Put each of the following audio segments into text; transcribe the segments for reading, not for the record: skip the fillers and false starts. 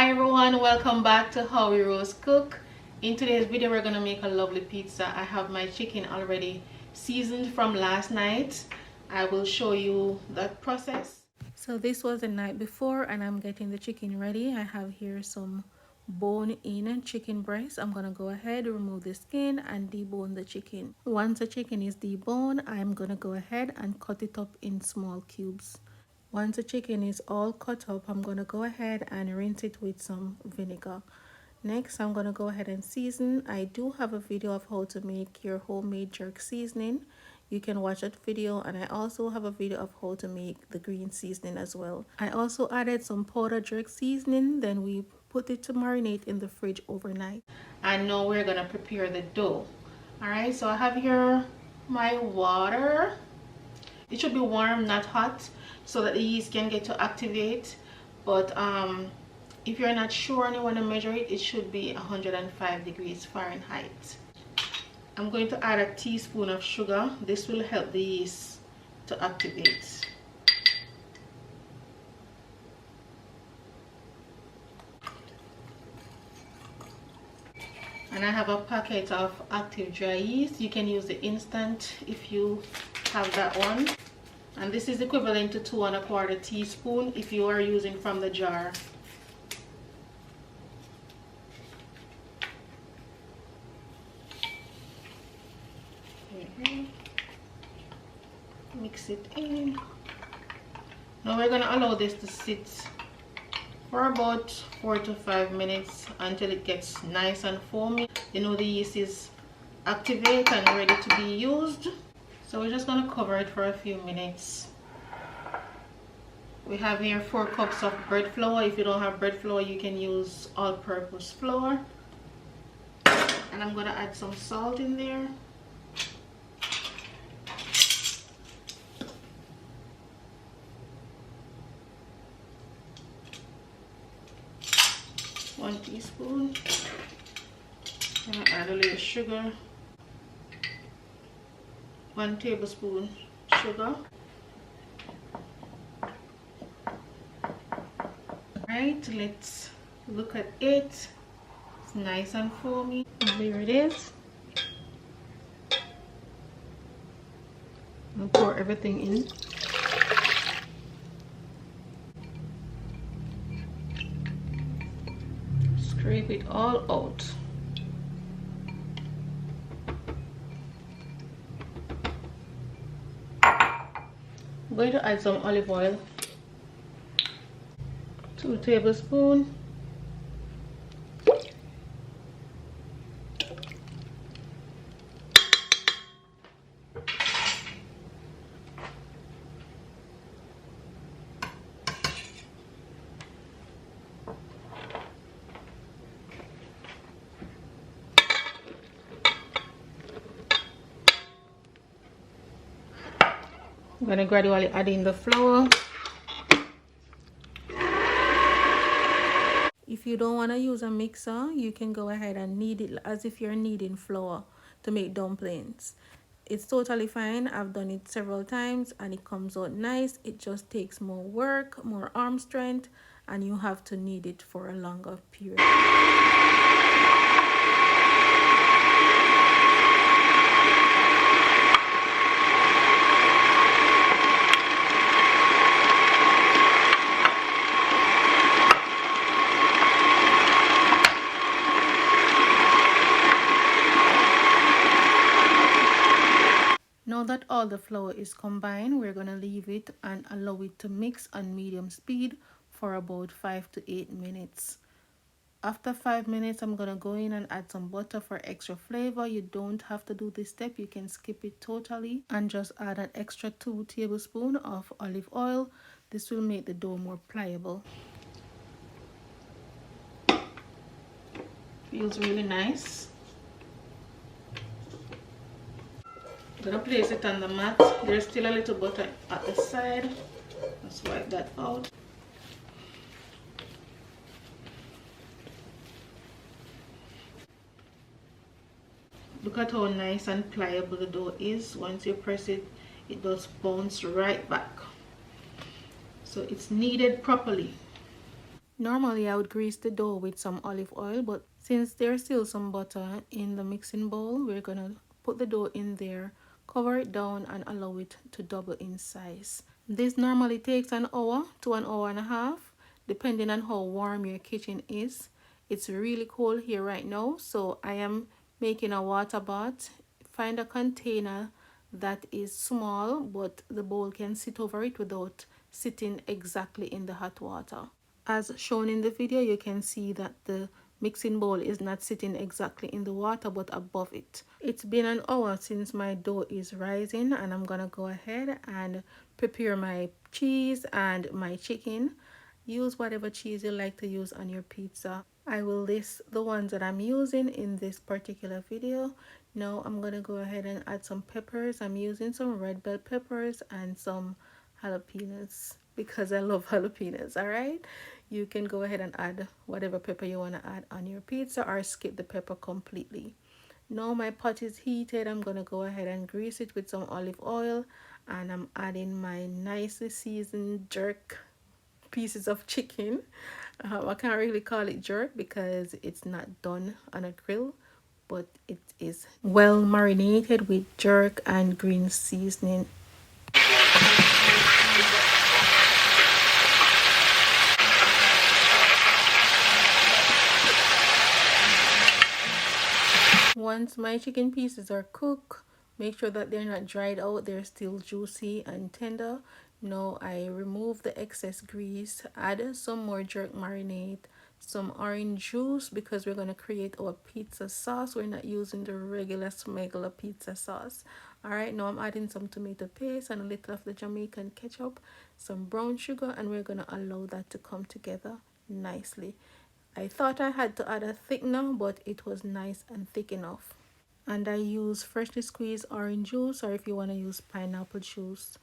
Hi everyone, welcome back to How We Roast Cook. In today's video we're gonna make a lovely pizza. I have my chicken already seasoned from last night. I will show you that process. So this was the night before and I'm getting the chicken ready. I have here some bone-in chicken breast. I'm gonna go ahead, remove the skin and debone the chicken. Once the chicken is deboned, I'm gonna go ahead and cut it up in small cubes. Once the chicken is all cut up, I'm gonna go ahead and rinse it with some vinegar. Next, I'm gonna go ahead and season. I do have a video of how to make your homemade jerk seasoning. You can watch that video, and I also have a video of how to make the green seasoning as well. I also added some powdered jerk seasoning, then we put it to marinate in the fridge overnight. And now we're gonna prepare the dough. All right, so I have here my water. It should be warm, not hot, so that the yeast can get to activate. But if you're not sure and you want to measure it, it should be 105 degrees Fahrenheit. I'm going to add a teaspoon of sugar. This will help the yeast to activate. And I have a packet of active dry yeast. You can use the instant if you have that one. And this is equivalent to 2 1/4 teaspoon if you are using from the jar. Mix it in. Now we're going to allow this to sit for about 4 to 5 minutes until it gets nice and foamy. You know the yeast is activated and ready to be used. So we're just going to cover it for a few minutes. We have here 4 cups of bread flour. If you don't have bread flour, you can use all-purpose flour. And I'm going to add some salt in there. One teaspoon. I'm going to add a little sugar. 1 tablespoon sugar. Right, let's look at it. It's nice and foamy. And there it is. I'll pour everything in. Scrape it all out. I'm going to add some olive oil. 2 tablespoons. I'm going to gradually add in the flour. If you don't want to use a mixer, you can go ahead and knead it as if you're kneading flour to make dumplings. It's totally fine. I've done it several times and it comes out nice. It just takes more work, more arm strength, and you have to knead it for a longer period. Now that all the flour is combined, we're going to leave it and allow it to mix on medium speed for about 5 to 8 minutes. After 5 minutes, I'm going to go in and add some butter for extra flavor. You don't have to do this step. You can skip it totally and just add an extra 2 tablespoons of olive oil. This will make the dough more pliable. Feels really nice. I'm gonna place it on the mat. There's still a little butter at the side. Let's wipe that out. Look at how nice and pliable the dough is. Once you press it, it does bounce right back. So it's kneaded properly. Normally I would grease the dough with some olive oil, but since there's still some butter in the mixing bowl, we're gonna put the dough in there, cover it down and allow it to double in size. This normally takes an hour to an hour and a half, depending on how warm your kitchen is. It's really cold here right now, so I am making a water bath. Find a container that is small, but the bowl can sit over it without sitting exactly in the hot water. As shown in the video, you can see that the mixing bowl is not sitting exactly in the water but above it. It's been an hour since my dough is rising, and I'm gonna go ahead and prepare my cheese and my chicken. Use whatever cheese you like to use on your pizza. I will list the ones that I'm using in this particular video. Now I'm gonna go ahead and add some peppers. I'm using some red bell peppers and some jalapenos because I love jalapenos. All right, you can go ahead and add whatever pepper you want to add on your pizza or skip the pepper completely. Now my pot is heated. I'm gonna go ahead and grease it with some olive oil, and I'm adding my nicely seasoned jerk pieces of chicken. I can't really call it jerk because it's not done on a grill, but it is well marinated with jerk and green seasoning. Once my chicken pieces are cooked, make sure that they're not dried out, they're still juicy and tender. Now I remove the excess grease, add some more jerk marinade, some orange juice because we're going to create our pizza sauce. We're not using the regular smuggler pizza sauce. Alright, now I'm adding some tomato paste and a little of the Jamaican ketchup, some brown sugar, and we're going to allow that to come together nicely. I thought I had to add a thickener, but it was nice and thick enough. And I use freshly squeezed orange juice, or if you want to use pineapple juice.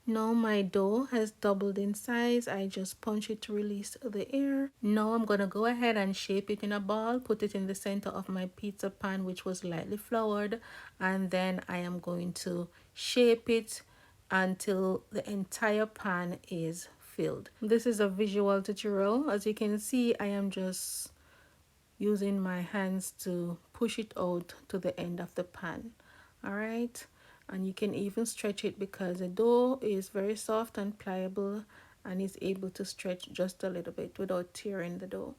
Now my dough has doubled in size. I just punch it to release the air. Now I'm gonna go ahead and shape it in a ball, put it in the center of my pizza pan, which was lightly floured, and then I am going to shape it until the entire pan is filled. This is a visual tutorial. As you can see, I am just using my hands to push it out to the end of the pan. All right, and you can even stretch it because the dough is very soft and pliable and is able to stretch just a little bit without tearing the dough.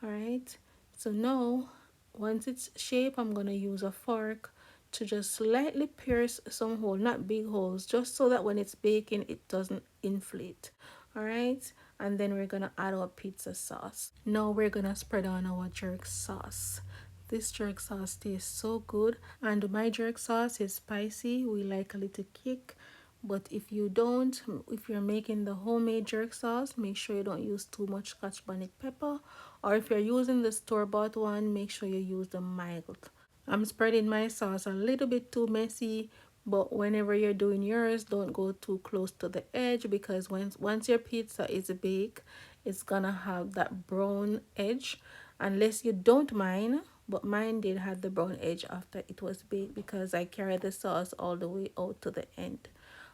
All right, so now once it's shaped, I'm going to use a fork to just slightly pierce some hole, not big holes, just so that when it's baking it doesn't inflate. All right, and then we're gonna add our pizza sauce. Now we're gonna spread on our jerk sauce. This jerk sauce tastes so good, and my jerk sauce is spicy. We like a little kick, but if you don't, if you're making the homemade jerk sauce, make sure you don't use too much scotch bonnet pepper, or if you're using the store-bought one, make sure you use the mild. I'm spreading my sauce a little bit too messy, but whenever you're doing yours, don't go too close to the edge because once your pizza is baked, it's gonna have that brown edge, unless you don't mind. But mine did have the brown edge after it was baked because I carried the sauce all the way out to the end.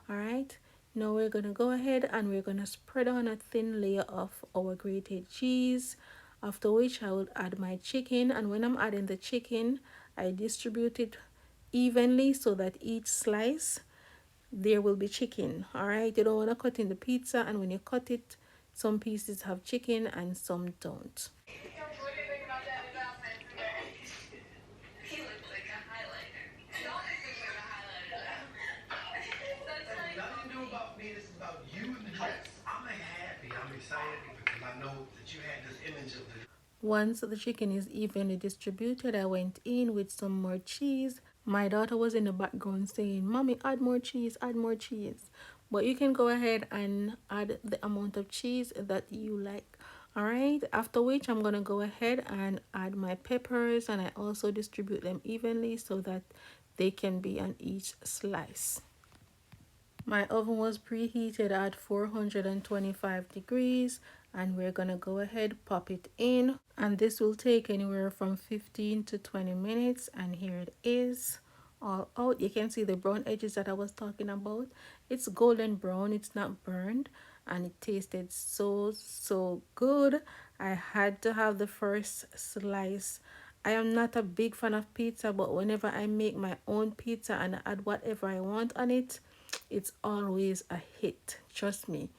All right, now we're gonna go ahead and we're gonna spread on a thin layer of our grated cheese, after which I will add my chicken. And when I'm adding the chicken, I distribute it evenly so that each slice there will be chicken. All right, you don't want to cut in the pizza, and when you cut it, some pieces have chicken and some don't. Once the chicken is evenly distributed, I went in with some more cheese. My daughter was in the background saying, "Mommy, add more cheese, add more cheese." But you can go ahead and add the amount of cheese that you like. All right, after which I'm going to go ahead and add my peppers, and I also distribute them evenly so that they can be on each slice. My oven was preheated at 425 degrees, and we're gonna go ahead pop it in, and this will take anywhere from 15 to 20 minutes. And here it is all out. You can see the brown edges that I was talking about. It's golden brown, it's not burned, and it tasted so good. I had to have the first slice. I am not a big fan of pizza, but whenever I make my own pizza and add whatever I want on it, it's always a hit. Trust me.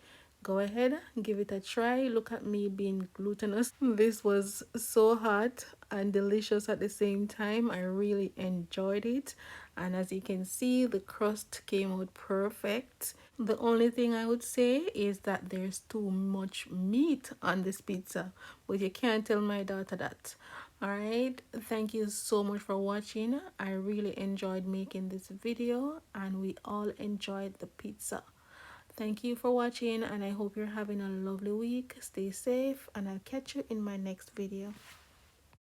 Go ahead, give it a try. Look at me being glutinous. This was so hot and delicious at the same time. I really enjoyed it. And as you can see, the crust came out perfect. The only thing I would say is that there's too much meat on this pizza, but you can't tell my daughter that. Alright, thank you so much for watching. I really enjoyed making this video and we all enjoyed the pizza. Thank you for watching and I hope you're having a lovely week. Stay safe and I'll catch you in my next video.